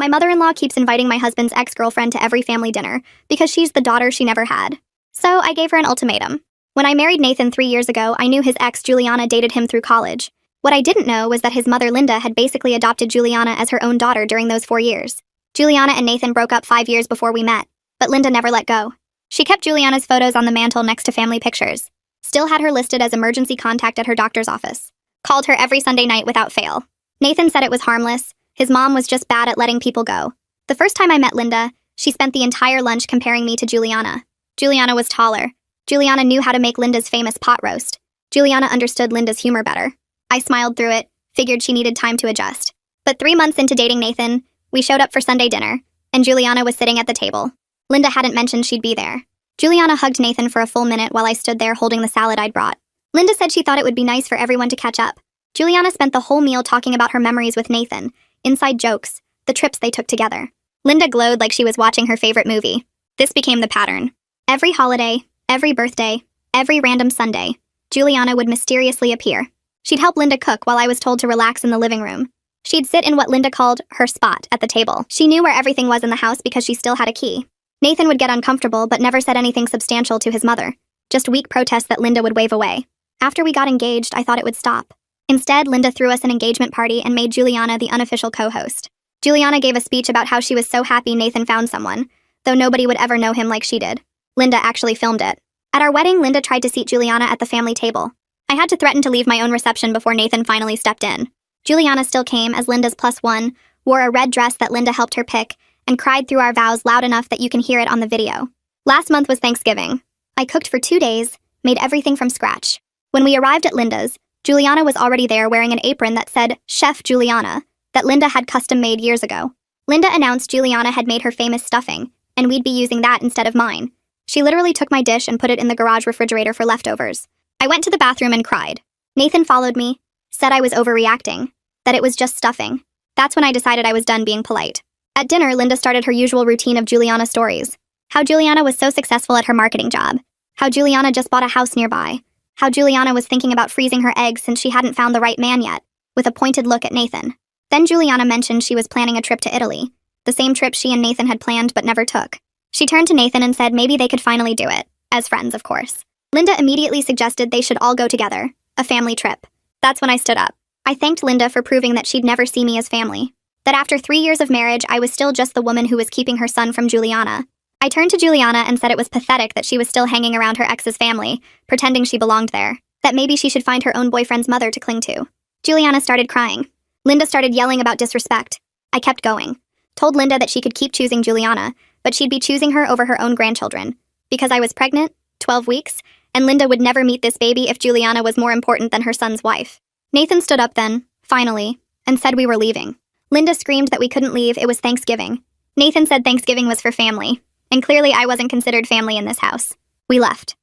My mother-in-law keeps inviting my husband's ex-girlfriend to every family dinner because she's the daughter she never had. So I gave her an ultimatum. When I married Nathan 3 years ago, I knew his ex, Juliana, dated him through college. What I didn't know was that his mother, Linda, had basically adopted Juliana as her own daughter during those 4 years. Juliana and Nathan broke up 5 years before we met, but Linda never let go. She kept Juliana's photos on the mantle next to family pictures. Still had her listed as emergency contact at her doctor's office. Called her every Sunday night without fail. Nathan said it was harmless. His mom was just bad at letting people go. The first time I met Linda, she spent the entire lunch comparing me to Juliana. Juliana was taller. Juliana knew how to make Linda's famous pot roast. Juliana understood Linda's humor better. I smiled through it, figured she needed time to adjust. But 3 months into dating Nathan, we showed up for Sunday dinner, and Juliana was sitting at the table. Linda hadn't mentioned she'd be there. Juliana hugged Nathan for a full minute while I stood there holding the salad I'd brought. Linda said she thought it would be nice for everyone to catch up. Juliana spent the whole meal talking about her memories with Nathan, inside jokes, the trips they took together. Linda glowed like she was watching her favorite movie. This became the pattern. Every holiday, every birthday, every random Sunday, Juliana would mysteriously appear. She'd help Linda cook while I was told to relax in the living room. She'd sit in what Linda called her spot at the table. She knew where everything was in the house because she still had a key. Nathan would get uncomfortable but never said anything substantial to his mother. Just weak protests that Linda would wave away. After we got engaged, I thought it would stop. Instead, Linda threw us an engagement party and made Juliana the unofficial co-host. Juliana gave a speech about how she was so happy Nathan found someone, though nobody would ever know him like she did. Linda actually filmed it. At our wedding, Linda tried to seat Juliana at the family table. I had to threaten to leave my own reception before Nathan finally stepped in. Juliana still came as Linda's +1, wore a red dress that Linda helped her pick, and cried through our vows loud enough that you can hear it on the video. Last month was Thanksgiving. I cooked for 2 days, made everything from scratch. When we arrived at Linda's, Juliana was already there wearing an apron that said Chef Juliana, that Linda had custom made years ago. Linda announced Juliana had made her famous stuffing, and we'd be using that instead of mine. She literally took my dish and put it in the garage refrigerator for leftovers. I went to the bathroom and cried. Nathan followed me, said I was overreacting, that it was just stuffing. That's when I decided I was done being polite. At dinner, Linda started her usual routine of Juliana stories. How Juliana was so successful at her marketing job. How Juliana just bought a house nearby. How Juliana was thinking about freezing her eggs since she hadn't found the right man yet, with a pointed look at Nathan. Then Juliana mentioned she was planning a trip to Italy, the same trip she and Nathan had planned but never took. She turned to Nathan and said maybe they could finally do it, as friends, of course. Linda immediately suggested they should all go together, a family trip. That's when I stood up. I thanked Linda for proving that she'd never see me as family. That after 3 years of marriage, I was still just the woman who was keeping her son from Juliana. I turned to Juliana and said it was pathetic that she was still hanging around her ex's family, pretending she belonged there. That maybe she should find her own boyfriend's mother to cling to. Juliana started crying. Linda started yelling about disrespect. I kept going. Told Linda that she could keep choosing Juliana, but she'd be choosing her over her own grandchildren. Because I was pregnant, 12 weeks, and Linda would never meet this baby if Juliana was more important than her son's wife. Nathan stood up then, finally, and said we were leaving. Linda screamed that we couldn't leave, it was Thanksgiving. Nathan said Thanksgiving was for family, and clearly I wasn't considered family in this house. We left.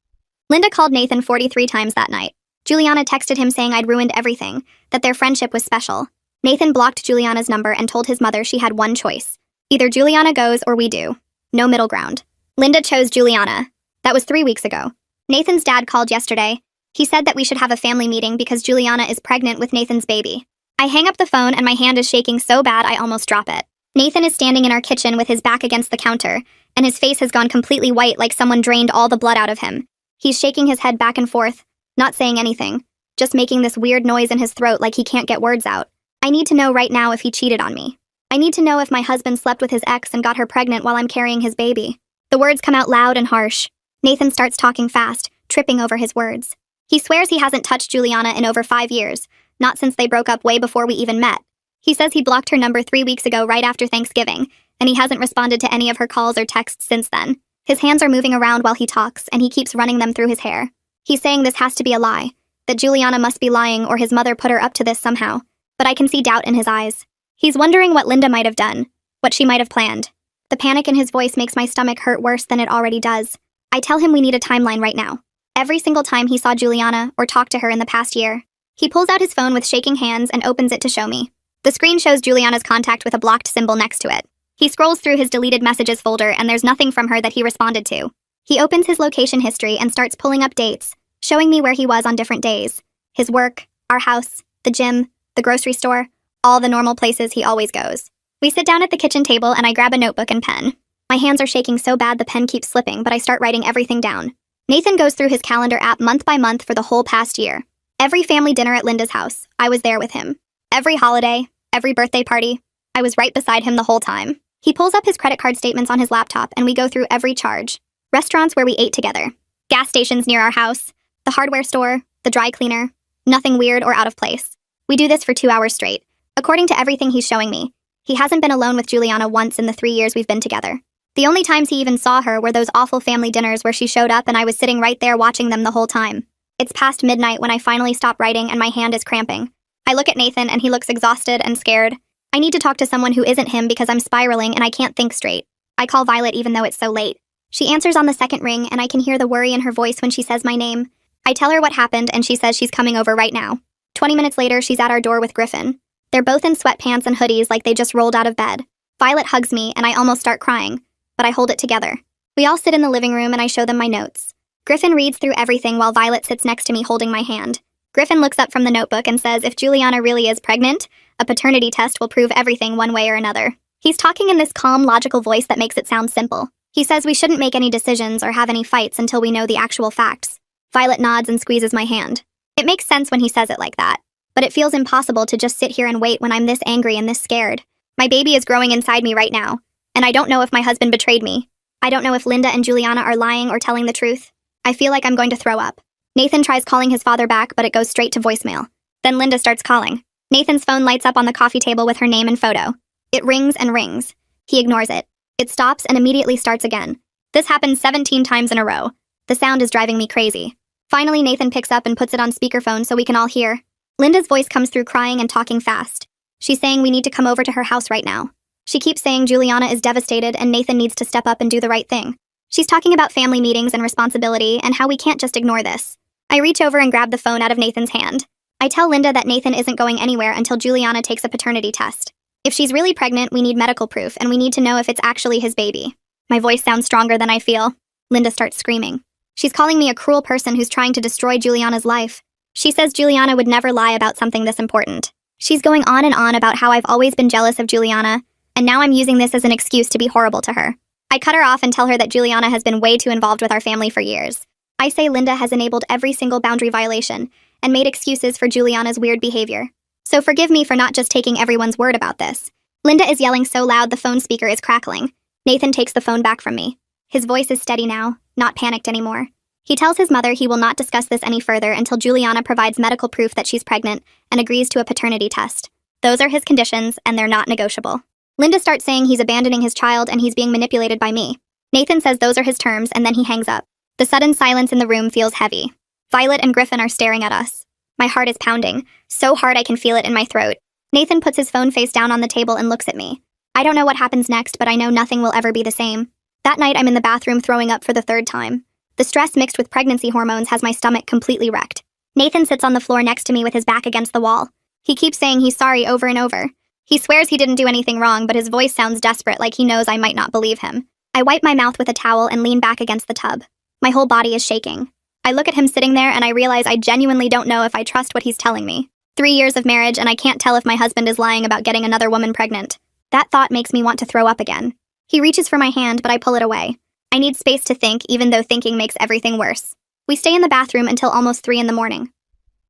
Linda called Nathan 43 times that night. Juliana texted him saying I'd ruined everything, that their friendship was special. Nathan blocked Juliana's number and told his mother she had one choice. Either Juliana goes or we do. No middle ground. Linda chose Juliana. That was 3 weeks ago. Nathan's dad called yesterday. He said that we should have a family meeting because Juliana is pregnant with Nathan's baby. I hang up the phone and my hand is shaking so bad I almost drop it. Nathan is standing in our kitchen with his back against the counter, and his face has gone completely white like someone drained all the blood out of him. He's shaking his head back and forth, not saying anything, just making this weird noise in his throat like he can't get words out. I need to know right now if he cheated on me. I need to know if my husband slept with his ex and got her pregnant while I'm carrying his baby. The words come out loud and harsh. Nathan starts talking fast, tripping over his words. He swears he hasn't touched Juliana in over 5 years, not since they broke up way before we even met. He says he blocked her number 3 weeks ago right after Thanksgiving, and he hasn't responded to any of her calls or texts since then. His hands are moving around while he talks, and he keeps running them through his hair. He's saying this has to be a lie, that Juliana must be lying or his mother put her up to this somehow, but I can see doubt in his eyes. He's wondering what Linda might have done, what she might have planned. The panic in his voice makes my stomach hurt worse than it already does. I tell him we need a timeline right now. Every single time he saw Juliana or talked to her in the past year, he pulls out his phone with shaking hands and opens it to show me. The screen shows Juliana's contact with a blocked symbol next to it. He scrolls through his deleted messages folder and there's nothing from her that he responded to. He opens his location history and starts pulling up dates, showing me where he was on different days. His work, our house, the gym, the grocery store, all the normal places he always goes. We sit down at the kitchen table and I grab a notebook and pen. My hands are shaking so bad the pen keeps slipping, but I start writing everything down. Nathan goes through his calendar app month by month for the whole past year. Every family dinner at Linda's house, I was there with him. Every holiday, every birthday party, I was right beside him the whole time. He pulls up his credit card statements on his laptop and we go through every charge. Restaurants where we ate together. Gas stations near our house. The hardware store. The dry cleaner. Nothing weird or out of place. We do this for 2 hours straight. According to everything he's showing me, he hasn't been alone with Juliana once in the 3 years we've been together. The only times he even saw her were those awful family dinners where she showed up and I was sitting right there watching them the whole time. It's past midnight when I finally stop writing and my hand is cramping. I look at Nathan and he looks exhausted and scared. I need to talk to someone who isn't him because I'm spiraling and I can't think straight. I call Violet even though it's so late. She answers on the second ring and I can hear the worry in her voice when she says my name. I tell her what happened and she says she's coming over right now. 20 minutes later, she's at our door with Griffin. They're both in sweatpants and hoodies like they just rolled out of bed. Violet hugs me and I almost start crying, but I hold it together. We all sit in the living room and I show them my notes. Griffin reads through everything while Violet sits next to me holding my hand. Griffin looks up from the notebook and says if Juliana really is pregnant, a paternity test will prove everything one way or another. He's talking in this calm, logical voice that makes it sound simple. He says we shouldn't make any decisions or have any fights until we know the actual facts. Violet nods and squeezes my hand. It makes sense when he says it like that, but it feels impossible to just sit here and wait when I'm this angry and this scared. My baby is growing inside me right now, and I don't know if my husband betrayed me. I don't know if Linda and Juliana are lying or telling the truth. I feel like I'm going to throw up. Nathan tries calling his father back, but it goes straight to voicemail. Then Linda starts calling. Nathan's phone lights up on the coffee table with her name and photo. It rings and rings. He ignores it. It stops and immediately starts again. This happens 17 times in a row. The sound is driving me crazy. Finally, Nathan picks up and puts it on speakerphone so we can all hear. Linda's voice comes through crying and talking fast. She's saying we need to come over to her house right now. She keeps saying Juliana is devastated and Nathan needs to step up and do the right thing. She's talking about family meetings and responsibility and how we can't just ignore this. I reach over and grab the phone out of Nathan's hand. I tell Linda that Nathan isn't going anywhere until Juliana takes a paternity test. If she's really pregnant, we need medical proof, and we need to know if it's actually his baby. My voice sounds stronger than I feel. Linda starts screaming. She's calling me a cruel person who's trying to destroy Juliana's life. She says Juliana would never lie about something this important. She's going on and on about how I've always been jealous of Juliana, and now I'm using this as an excuse to be horrible to her. I cut her off and tell her that Juliana has been way too involved with our family for years. I say Linda has enabled every single boundary violation and made excuses for Juliana's weird behavior. So forgive me for not just taking everyone's word about this. Linda is yelling so loud the phone speaker is crackling. Nathan takes the phone back from me. His voice is steady now, not panicked anymore. He tells his mother he will not discuss this any further until Juliana provides medical proof that she's pregnant and agrees to a paternity test. Those are his conditions, and they're not negotiable. Linda starts saying he's abandoning his child and he's being manipulated by me. Nathan says those are his terms, and then he hangs up. The sudden silence in the room feels heavy. Violet and Griffin are staring at us. My heart is pounding, so hard I can feel it in my throat. Nathan puts his phone face down on the table and looks at me. I don't know what happens next, but I know nothing will ever be the same. That night, I'm in the bathroom throwing up for the 3rd time. The stress mixed with pregnancy hormones has my stomach completely wrecked. Nathan sits on the floor next to me with his back against the wall. He keeps saying he's sorry over and over. He swears he didn't do anything wrong, but his voice sounds desperate, like he knows I might not believe him. I wipe my mouth with a towel and lean back against the tub. My whole body is shaking. I look at him sitting there and I realize I genuinely don't know if I trust what he's telling me. 3 years of marriage and I can't tell if my husband is lying about getting another woman pregnant. That thought makes me want to throw up again. He reaches for my hand, but I pull it away. I need space to think, even though thinking makes everything worse. We stay in the bathroom until almost 3 in the morning.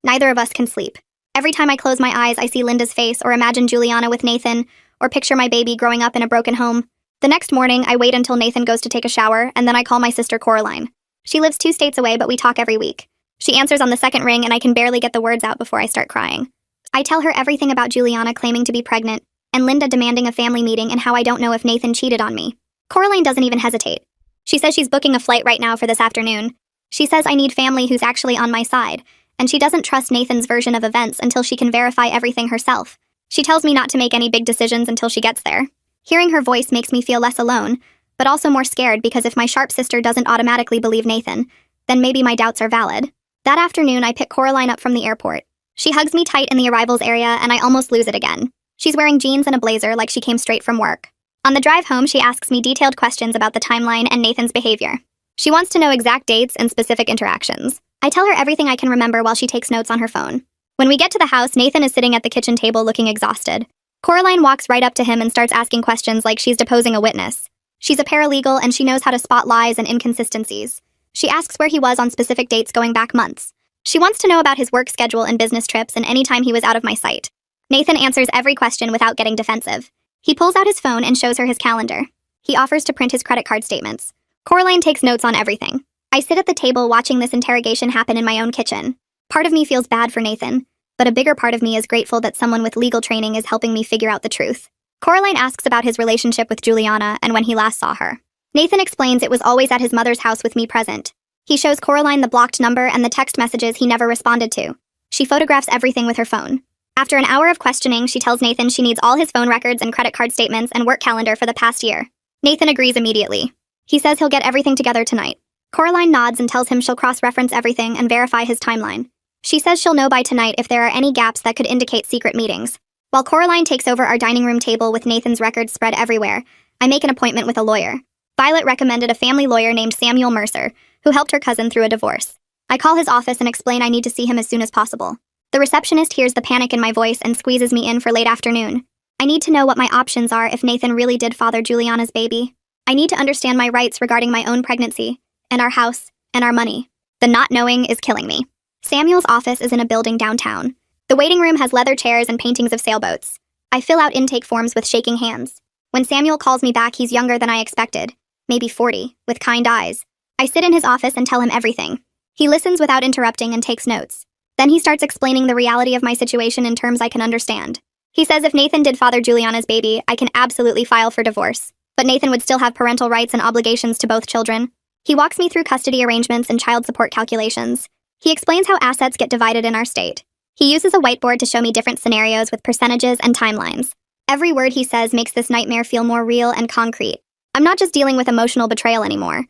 Neither of us can sleep. Every time I close my eyes, I see Linda's face or imagine Juliana with Nathan or picture my baby growing up in a broken home. The next morning, I wait until Nathan goes to take a shower and then I call my sister Coraline. She lives 2 states away, but we talk every week. She answers on the second ring and I can barely get the words out before I start crying. I tell her everything about Juliana claiming to be pregnant and Linda demanding a family meeting and how I don't know if Nathan cheated on me. Coraline doesn't even hesitate. She says she's booking a flight right now for this afternoon. She says I need family who's actually on my side, and she doesn't trust Nathan's version of events until she can verify everything herself. She tells me not to make any big decisions until she gets there. Hearing her voice makes me feel less alone, but also more scared because if my sharp sister doesn't automatically believe Nathan, then maybe my doubts are valid. That afternoon, I pick Coraline up from the airport. She hugs me tight in the arrivals area and I almost lose it again. She's wearing jeans and a blazer like she came straight from work. On the drive home, she asks me detailed questions about the timeline and Nathan's behavior. She wants to know exact dates and specific interactions. I tell her everything I can remember while she takes notes on her phone. When we get to the house, Nathan is sitting at the kitchen table looking exhausted. Coraline walks right up to him and starts asking questions like she's deposing a witness. She's a paralegal and she knows how to spot lies and inconsistencies. She asks where he was on specific dates going back months. She wants to know about his work schedule and business trips and any time he was out of my sight. Nathan answers every question without getting defensive. He pulls out his phone and shows her his calendar. He offers to print his credit card statements. Coraline takes notes on everything. I sit at the table watching this interrogation happen in my own kitchen. Part of me feels bad for Nathan, but a bigger part of me is grateful that someone with legal training is helping me figure out the truth. Coraline asks about his relationship with Juliana and when he last saw her. Nathan explains it was always at his mother's house with me present. He shows Coraline the blocked number and the text messages he never responded to. She photographs everything with her phone. After an hour of questioning, she tells Nathan she needs all his phone records and credit card statements and work calendar for the past year. Nathan agrees immediately. He says he'll get everything together tonight. Coraline nods and tells him she'll cross-reference everything and verify his timeline. She says she'll know by tonight if there are any gaps that could indicate secret meetings. While Coraline takes over our dining room table with Nathan's records spread everywhere, I make an appointment with a lawyer. Violet recommended a family lawyer named Samuel Mercer, who helped her cousin through a divorce. I call his office and explain I need to see him as soon as possible. The receptionist hears the panic in my voice and squeezes me in for late afternoon. I need to know what my options are if Nathan really did father Juliana's baby. I need to understand my rights regarding my own pregnancy, and our house, and our money. The not knowing is killing me. Samuel's office is in a building downtown. The waiting room has leather chairs and paintings of sailboats. I fill out intake forms with shaking hands. When Samuel calls me back, he's younger than I expected, maybe 40, with kind eyes. I sit in his office and tell him everything. He listens without interrupting and takes notes. Then he starts explaining the reality of my situation in terms I can understand. He says if Nathan did father Juliana's baby, I can absolutely file for divorce. But Nathan would still have parental rights and obligations to both children. He walks me through custody arrangements and child support calculations. He explains how assets get divided in our state. He uses a whiteboard to show me different scenarios with percentages and timelines. Every word he says makes this nightmare feel more real and concrete. I'm not just dealing with emotional betrayal anymore.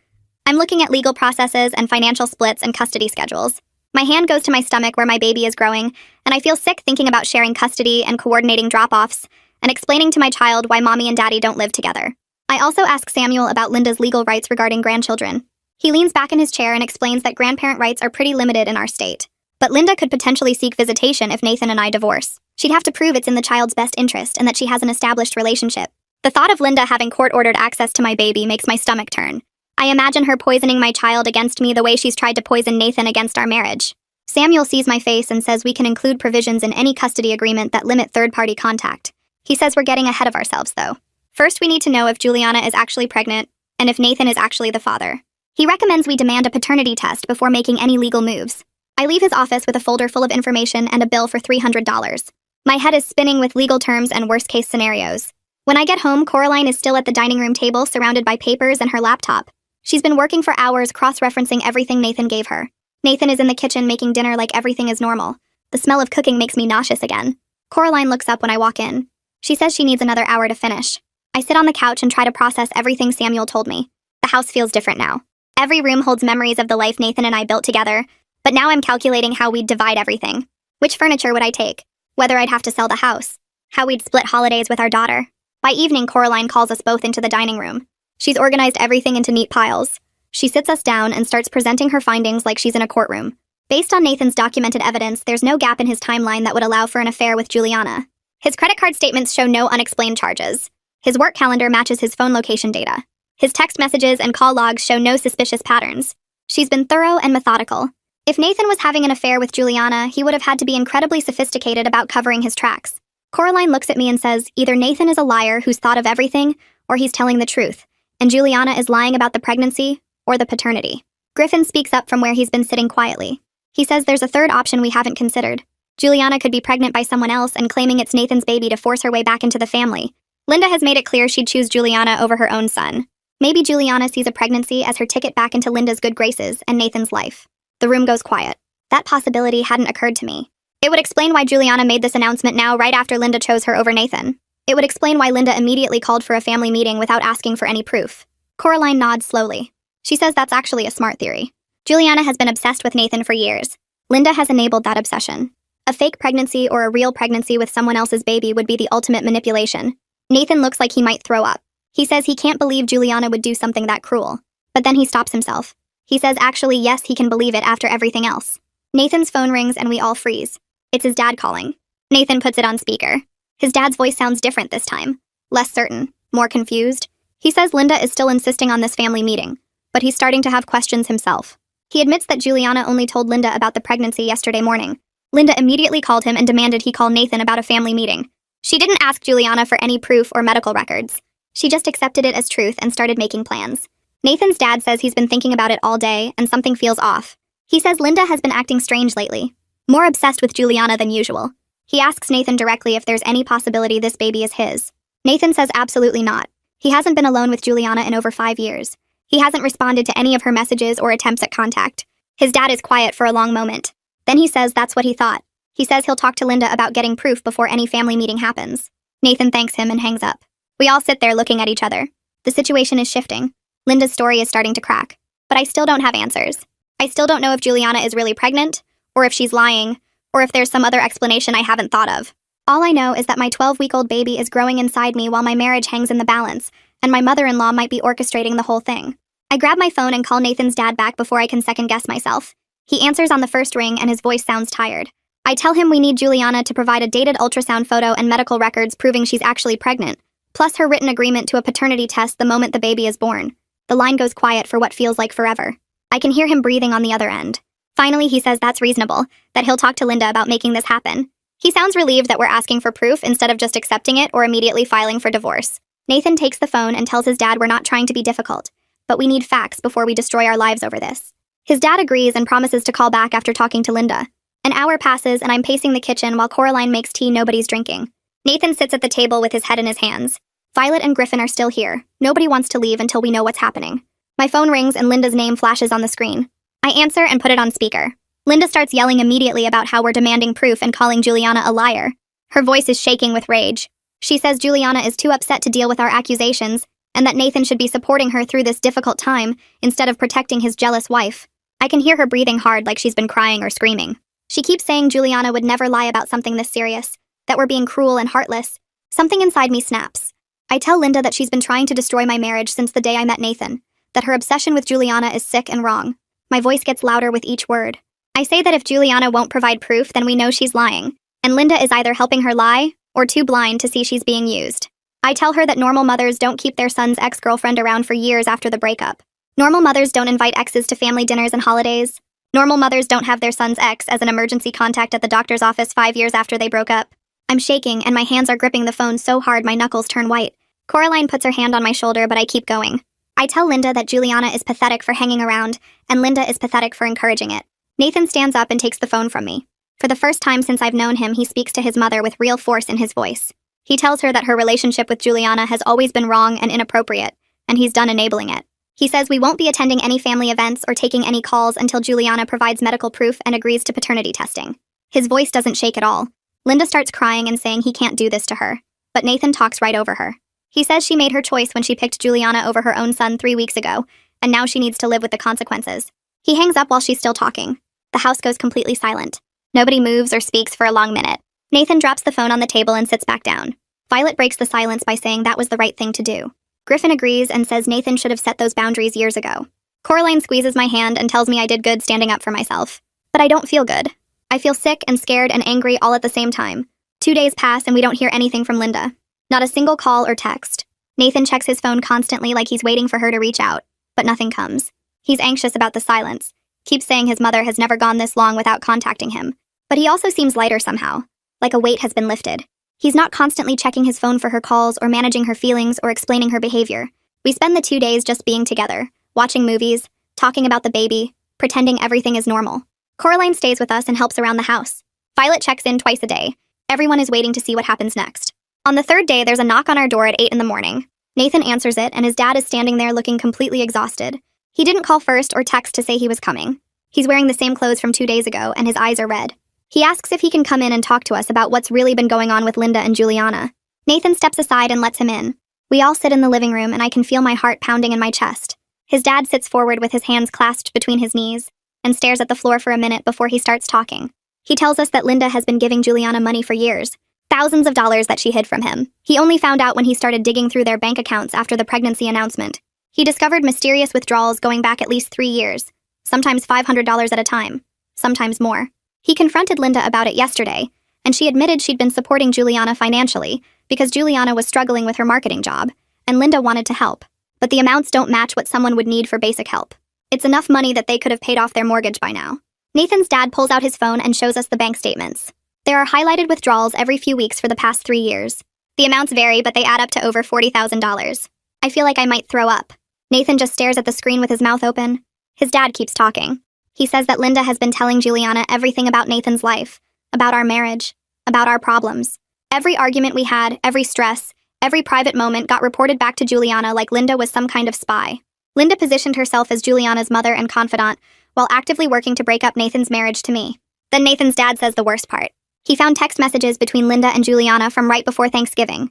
I'm looking at legal processes and financial splits and custody schedules. My hand goes to my stomach where my baby is growing, and I feel sick thinking about sharing custody and coordinating drop-offs and explaining to my child why mommy and daddy don't live together. I also ask Samuel about Linda's legal rights regarding grandchildren. He leans back in his chair and explains that grandparent rights are pretty limited in our state. But Linda could potentially seek visitation if Nathan and I divorce. She'd have to prove it's in the child's best interest and that she has an established relationship. The thought of Linda having court-ordered access to my baby makes my stomach turn. I imagine her poisoning my child against me the way she's tried to poison Nathan against our marriage. Samuel sees my face and says we can include provisions in any custody agreement that limit third-party contact. He says we're getting ahead of ourselves, though. First, we need to know if Juliana is actually pregnant and if Nathan is actually the father. He recommends we demand a paternity test before making any legal moves. I leave his office with a folder full of information and a bill for $300. My head is spinning with legal terms and worst-case scenarios. When I get home, Coraline is still at the dining room table surrounded by papers and her laptop. She's been working for hours cross-referencing everything Nathan gave her. Nathan is in the kitchen making dinner like everything is normal. The smell of cooking makes me nauseous again. Coraline looks up when I walk in. She says she needs another hour to finish. I sit on the couch and try to process everything Samuel told me. The house feels different now. Every room holds memories of the life Nathan and I built together, but now I'm calculating how we'd divide everything. Which furniture would I take? Whether I'd have to sell the house. How we'd split holidays with our daughter. By evening, Coraline calls us both into the dining room. She's organized everything into neat piles. She sits us down and starts presenting her findings like she's in a courtroom. Based on Nathan's documented evidence, there's no gap in his timeline that would allow for an affair with Juliana. His credit card statements show no unexplained charges. His work calendar matches his phone location data. His text messages and call logs show no suspicious patterns. She's been thorough and methodical. If Nathan was having an affair with Juliana, he would have had to be incredibly sophisticated about covering his tracks. Coraline looks at me and says, either Nathan is a liar who's thought of everything, or he's telling the truth, and Juliana is lying about the pregnancy or the paternity. Griffin speaks up from where he's been sitting quietly. He says there's a third option we haven't considered. Juliana could be pregnant by someone else and claiming it's Nathan's baby to force her way back into the family. Linda has made it clear she'd choose Juliana over her own son. Maybe Juliana sees a pregnancy as her ticket back into Linda's good graces and Nathan's life. The room goes quiet. That possibility hadn't occurred to me. It would explain why Juliana made this announcement now right after Linda chose her over Nathan. It would explain why Linda immediately called for a family meeting without asking for any proof. Coraline nods slowly. She says that's actually a smart theory. Juliana has been obsessed with Nathan for years. Linda has enabled that obsession. A fake pregnancy or a real pregnancy with someone else's baby would be the ultimate manipulation. Nathan looks like he might throw up. He says he can't believe Juliana would do something that cruel. But then he stops himself. He says actually yes, he can believe it after everything else. Nathan's phone rings and we all freeze. It's his dad calling. Nathan puts it on speaker. His dad's voice sounds different this time. Less certain, more confused. He says Linda is still insisting on this family meeting, but he's starting to have questions himself. He admits that Juliana only told Linda about the pregnancy yesterday morning. Linda immediately called him and demanded he call Nathan about a family meeting. She didn't ask Juliana for any proof or medical records. She just accepted it as truth and started making plans. Nathan's dad says he's been thinking about it all day and something feels off. He says Linda has been acting strange lately, more obsessed with Juliana than usual. He asks Nathan directly if there's any possibility this baby is his. Nathan says absolutely not. He hasn't been alone with Juliana in over 5 years. He hasn't responded to any of her messages or attempts at contact. His dad is quiet for a long moment. Then he says that's what he thought. He says he'll talk to Linda about getting proof before any family meeting happens. Nathan thanks him and hangs up. We all sit there looking at each other. The situation is shifting. Linda's story is starting to crack. But I still don't have answers. I still don't know if Juliana is really pregnant, or if she's lying, or if there's some other explanation I haven't thought of. All I know is that my 12-week-old baby is growing inside me while my marriage hangs in the balance, and my mother-in-law might be orchestrating the whole thing. I grab my phone and call Nathan's dad back before I can second-guess myself. He answers on the first ring and his voice sounds tired. I tell him we need Juliana to provide a dated ultrasound photo and medical records proving she's actually pregnant, plus her written agreement to a paternity test the moment the baby is born. The line goes quiet for what feels like forever. I can hear him breathing on the other end. Finally, he says that's reasonable, that he'll talk to Linda about making this happen. He sounds relieved that we're asking for proof instead of just accepting it or immediately filing for divorce. Nathan takes the phone and tells his dad we're not trying to be difficult, but we need facts before we destroy our lives over this. His dad agrees and promises to call back after talking to Linda. An hour passes and I'm pacing the kitchen while Coraline makes tea nobody's drinking. Nathan sits at the table with his head in his hands. Violet and Griffin are still here. Nobody wants to leave until we know what's happening. My phone rings and Linda's name flashes on the screen. I answer and put it on speaker. Linda starts yelling immediately about how we're demanding proof and calling Juliana a liar. Her voice is shaking with rage. She says Juliana is too upset to deal with our accusations and that Nathan should be supporting her through this difficult time instead of protecting his jealous wife. I can hear her breathing hard like she's been crying or screaming. She keeps saying Juliana would never lie about something this serious, that we're being cruel and heartless. Something inside me snaps. I tell Linda that she's been trying to destroy my marriage since the day I met Nathan, that her obsession with Juliana is sick and wrong. My voice gets louder with each word. I say that if Juliana won't provide proof, then we know she's lying, and Linda is either helping her lie or too blind to see she's being used. I tell her that normal mothers don't keep their son's ex-girlfriend around for years after the breakup. Normal mothers don't invite exes to family dinners and holidays. Normal mothers don't have their son's ex as an emergency contact at the doctor's office 5 years after they broke up. I'm shaking, and my hands are gripping the phone so hard my knuckles turn white. Coraline puts her hand on my shoulder, but I keep going. I tell Linda that Juliana is pathetic for hanging around, and Linda is pathetic for encouraging it. Nathan stands up and takes the phone from me. For the first time since I've known him, he speaks to his mother with real force in his voice. He tells her that her relationship with Juliana has always been wrong and inappropriate, and he's done enabling it. He says we won't be attending any family events or taking any calls until Juliana provides medical proof and agrees to paternity testing. His voice doesn't shake at all. Linda starts crying and saying he can't do this to her, but Nathan talks right over her. He says she made her choice when she picked Juliana over her own son 3 weeks ago, and now she needs to live with the consequences. He hangs up while she's still talking. The house goes completely silent. Nobody moves or speaks for a long minute. Nathan drops the phone on the table and sits back down. Violet breaks the silence by saying that was the right thing to do. Griffin agrees and says Nathan should have set those boundaries years ago. Coraline squeezes my hand and tells me I did good standing up for myself. But I don't feel good. I feel sick and scared and angry all at the same time. 2 days pass and we don't hear anything from Linda. Not a single call or text. Nathan checks his phone constantly like he's waiting for her to reach out, but nothing comes. He's anxious about the silence. Keeps saying his mother has never gone this long without contacting him. But he also seems lighter somehow, like a weight has been lifted. He's not constantly checking his phone for her calls or managing her feelings or explaining her behavior. We spend the 2 days just being together, watching movies, talking about the baby, pretending everything is normal. Coraline stays with us and helps around the house. Violet checks in twice a day. Everyone is waiting to see what happens next. On the 3rd day, there's a knock on our door at 8 in the morning. Nathan answers it, and his dad is standing there looking completely exhausted. He didn't call first or text to say he was coming. He's wearing the same clothes from 2 days ago, and his eyes are red. He asks if he can come in and talk to us about what's really been going on with Linda and Juliana. Nathan steps aside and lets him in. We all sit in the living room, and I can feel my heart pounding in my chest. His dad sits forward with his hands clasped between his knees and stares at the floor for a minute before he starts talking. He tells us that Linda has been giving Juliana money for years, thousands of dollars that she hid from him. He only found out when he started digging through their bank accounts after the pregnancy announcement. He discovered mysterious withdrawals going back at least 3 years, sometimes $500 at a time, sometimes more. He confronted Linda about it yesterday, and she admitted she'd been supporting Juliana financially because Juliana was struggling with her marketing job, and Linda wanted to help. But the amounts don't match what someone would need for basic help. It's enough money that they could have paid off their mortgage by now. Nathan's dad pulls out his phone and shows us the bank statements. There are highlighted withdrawals every few weeks for the past 3 years. The amounts vary, but they add up to over $40,000. I feel like I might throw up. Nathan just stares at the screen with his mouth open. His dad keeps talking. He says that Linda has been telling Juliana everything about Nathan's life, about our marriage, about our problems. Every argument we had, every stress, every private moment got reported back to Juliana like Linda was some kind of spy. Linda positioned herself as Juliana's mother and confidant while actively working to break up Nathan's marriage to me. Then Nathan's dad says the worst part. He found text messages between Linda and Juliana from right before Thanksgiving.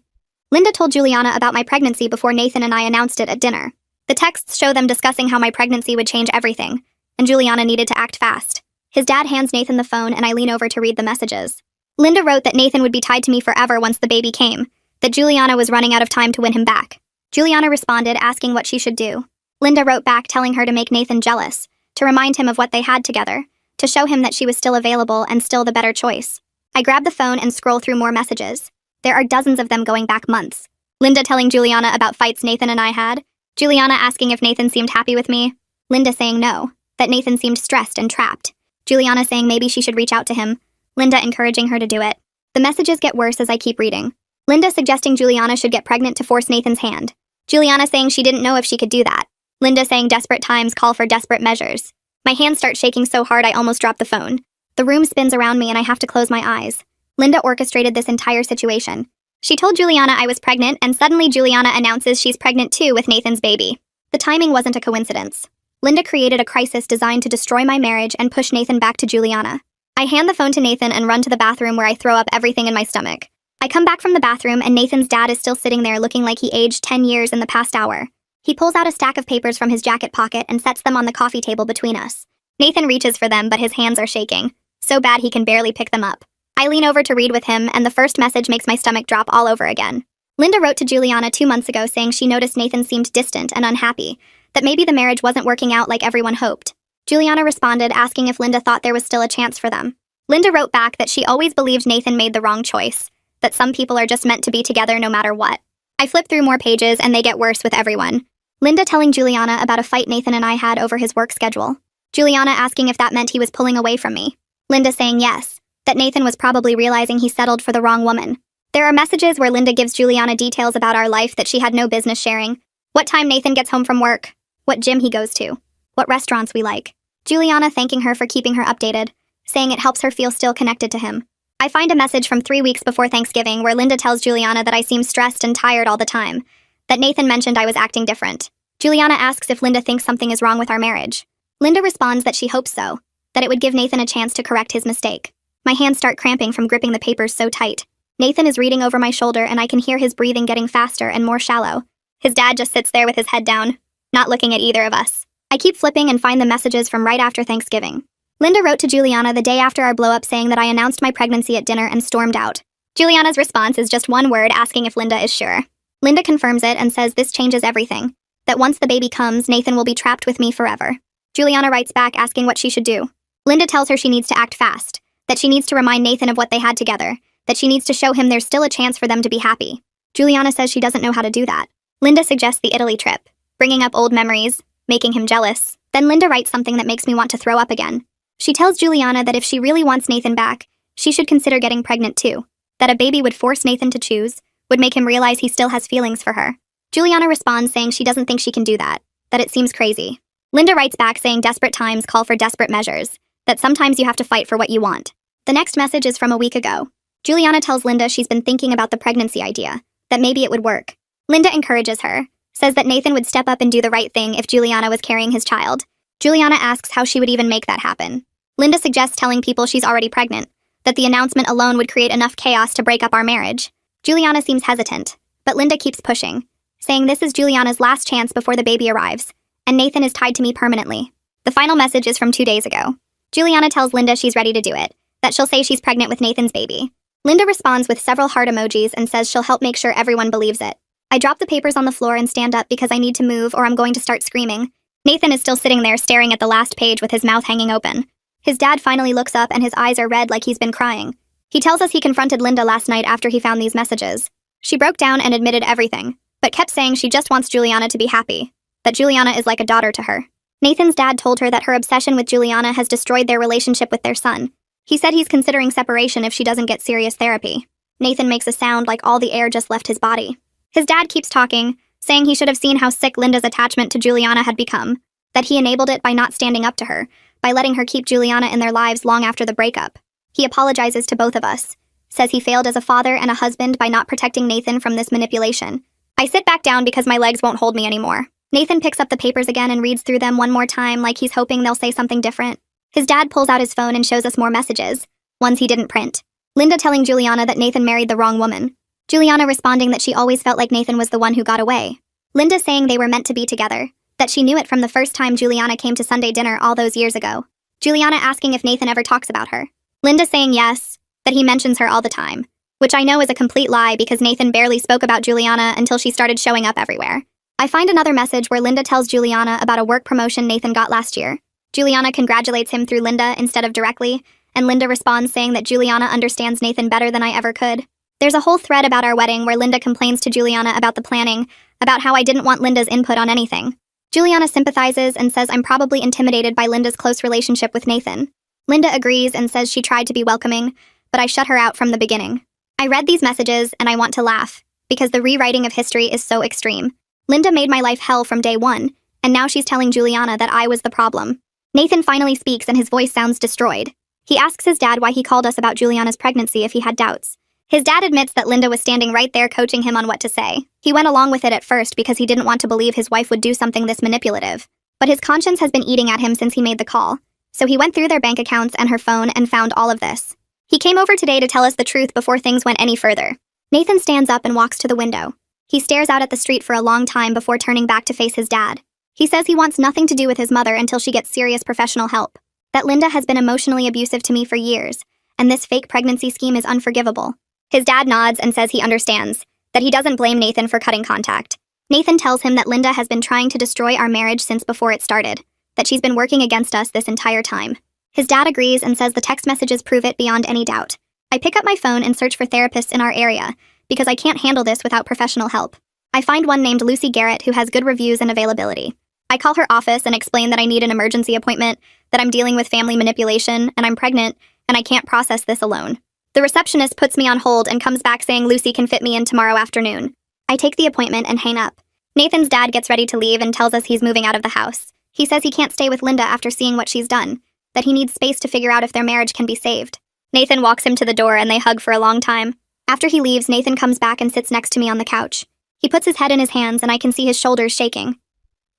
Linda told Juliana about my pregnancy before Nathan and I announced it at dinner. The texts show them discussing how my pregnancy would change everything, and Juliana needed to act fast. His dad hands Nathan the phone and I lean over to read the messages. Linda wrote that Nathan would be tied to me forever once the baby came, that Juliana was running out of time to win him back. Juliana responded asking what she should do. Linda wrote back telling her to make Nathan jealous, to remind him of what they had together, to show him that she was still available and still the better choice. I grab the phone and scroll through more messages. There are dozens of them going back months. Linda telling Juliana about fights Nathan and I had, Juliana asking if Nathan seemed happy with me, Linda saying no, that Nathan seemed stressed and trapped, Juliana saying maybe she should reach out to him, Linda encouraging her to do it. The messages get worse as I keep reading. Linda suggesting Juliana should get pregnant to force Nathan's hand. Juliana saying she didn't know if she could do that. Linda saying desperate times call for desperate measures. My hands start shaking so hard I almost drop the phone. The room spins around me and I have to close my eyes. Linda orchestrated this entire situation. She told Juliana I was pregnant, and suddenly Juliana announces she's pregnant too with Nathan's baby. The timing wasn't a coincidence. Linda created a crisis designed to destroy my marriage and push Nathan back to Juliana. I hand the phone to Nathan and run to the bathroom where I throw up everything in my stomach. I come back from the bathroom and Nathan's dad is still sitting there looking like he aged 10 years in the past hour. He pulls out a stack of papers from his jacket pocket and sets them on the coffee table between us. Nathan reaches for them, but his hands are shaking. So bad he can barely pick them up. I lean over to read with him, and the first message makes my stomach drop all over again. Linda wrote to Juliana 2 months ago saying she noticed Nathan seemed distant and unhappy, that maybe the marriage wasn't working out like everyone hoped. Juliana responded asking if Linda thought there was still a chance for them. Linda wrote back that she always believed Nathan made the wrong choice, that some people are just meant to be together no matter what. I flip through more pages and they get worse with everyone. Linda telling Juliana about a fight Nathan and I had over his work schedule. Juliana asking if that meant he was pulling away from me. Linda saying yes, that Nathan was probably realizing he settled for the wrong woman. There are messages where Linda gives Juliana details about our life that she had no business sharing. What time Nathan gets home from work, what gym he goes to, what restaurants we like. Juliana thanking her for keeping her updated, saying it helps her feel still connected to him. I find a message from 3 weeks before Thanksgiving where Linda tells Juliana that I seem stressed and tired all the time, that Nathan mentioned I was acting different. Juliana asks if Linda thinks something is wrong with our marriage. Linda responds that she hopes so, that it would give Nathan a chance to correct his mistake. My hands start cramping from gripping the papers so tight. Nathan is reading over my shoulder and I can hear his breathing getting faster and more shallow. His dad just sits there with his head down, not looking at either of us. I keep flipping and find the messages from right after Thanksgiving. Linda wrote to Juliana the day after our blow-up saying that I announced my pregnancy at dinner and stormed out. Juliana's response is just one word asking if Linda is sure. Linda confirms it and says this changes everything, that once the baby comes, Nathan will be trapped with me forever. Juliana writes back asking what she should do. Linda tells her she needs to act fast, that she needs to remind Nathan of what they had together, that she needs to show him there's still a chance for them to be happy. Juliana says she doesn't know how to do that. Linda suggests the Italy trip, bringing up old memories, making him jealous. Then Linda writes something that makes me want to throw up again. She tells Juliana that if she really wants Nathan back, she should consider getting pregnant too, that a baby would force Nathan to choose, would make him realize he still has feelings for her. Juliana responds saying she doesn't think she can do that it seems crazy. Linda writes back saying desperate times call for desperate measures, that sometimes you have to fight for what you want. The next message is from a week ago. Juliana tells Linda she's been thinking about the pregnancy idea, that maybe it would work. Linda encourages her, says that Nathan would step up and do the right thing if Juliana was carrying his child. Juliana asks how she would even make that happen. Linda suggests telling people she's already pregnant, that the announcement alone would create enough chaos to break up our marriage. Juliana seems hesitant, but Linda keeps pushing, saying this is Juliana's last chance before the baby arrives, and Nathan is tied to me permanently. The final message is from 2 days ago. Juliana tells Linda she's ready to do it, that she'll say she's pregnant with Nathan's baby. Linda responds with several heart emojis and says she'll help make sure everyone believes it. I drop the papers on the floor and stand up because I need to move or I'm going to start screaming. Nathan is still sitting there staring at the last page with his mouth hanging open. His dad finally looks up and his eyes are red like he's been crying. He tells us he confronted Linda last night after he found these messages. She broke down and admitted everything, but kept saying she just wants Juliana to be happy, that Juliana is like a daughter to her. Nathan's dad told her that her obsession with Juliana has destroyed their relationship with their son. He said he's considering separation if she doesn't get serious therapy. Nathan makes a sound like all the air just left his body. His dad keeps talking, saying he should have seen how sick Linda's attachment to Juliana had become, that he enabled it by not standing up to her, by letting her keep Juliana in their lives long after the breakup. He apologizes to both of us, says he failed as a father and a husband by not protecting Nathan from this manipulation. I sit back down because my legs won't hold me anymore. Nathan picks up the papers again and reads through them one more time like he's hoping they'll say something different. His dad pulls out his phone and shows us more messages, ones he didn't print. Linda telling Juliana that Nathan married the wrong woman. Juliana responding that she always felt like Nathan was the one who got away. Linda saying they were meant to be together, that she knew it from the first time Juliana came to Sunday dinner all those years ago. Juliana asking if Nathan ever talks about her. Linda saying yes, that he mentions her all the time, which I know is a complete lie because Nathan barely spoke about Juliana until she started showing up everywhere. I find another message where Linda tells Juliana about a work promotion Nathan got last year. Juliana congratulates him through Linda instead of directly, and Linda responds saying that Juliana understands Nathan better than I ever could. There's a whole thread about our wedding where Linda complains to Juliana about the planning, about how I didn't want Linda's input on anything. Juliana sympathizes and says I'm probably intimidated by Linda's close relationship with Nathan. Linda agrees and says she tried to be welcoming, but I shut her out from the beginning. I read these messages and I want to laugh, because the rewriting of history is so extreme. Linda made my life hell from day one, and now she's telling Juliana that I was the problem. Nathan finally speaks and his voice sounds destroyed. He asks his dad why he called us about Juliana's pregnancy if he had doubts. His dad admits that Linda was standing right there coaching him on what to say. He went along with it at first because he didn't want to believe his wife would do something this manipulative. But his conscience has been eating at him since he made the call. So he went through their bank accounts and her phone and found all of this. He came over today to tell us the truth before things went any further. Nathan stands up and walks to the window. He stares out at the street for a long time before turning back to face his dad. He says he wants nothing to do with his mother until she gets serious professional help. That Linda has been emotionally abusive to me for years, and this fake pregnancy scheme is unforgivable. His dad nods and says he understands, that he doesn't blame Nathan for cutting contact. Nathan tells him that Linda has been trying to destroy our marriage since before it started, that she's been working against us this entire time. His dad agrees and says the text messages prove it beyond any doubt. I pick up my phone and search for therapists in our area, because I can't handle this without professional help. I find one named Lucy Garrett who has good reviews and availability. I call her office and explain that I need an emergency appointment, that I'm dealing with family manipulation, and I'm pregnant, and I can't process this alone. The receptionist puts me on hold and comes back saying Lucy can fit me in tomorrow afternoon. I take the appointment and hang up. Nathan's dad gets ready to leave and tells us he's moving out of the house. He says he can't stay with Linda after seeing what she's done, that he needs space to figure out if their marriage can be saved. Nathan walks him to the door and they hug for a long time. After he leaves, Nathan comes back and sits next to me on the couch. He puts his head in his hands and I can see his shoulders shaking.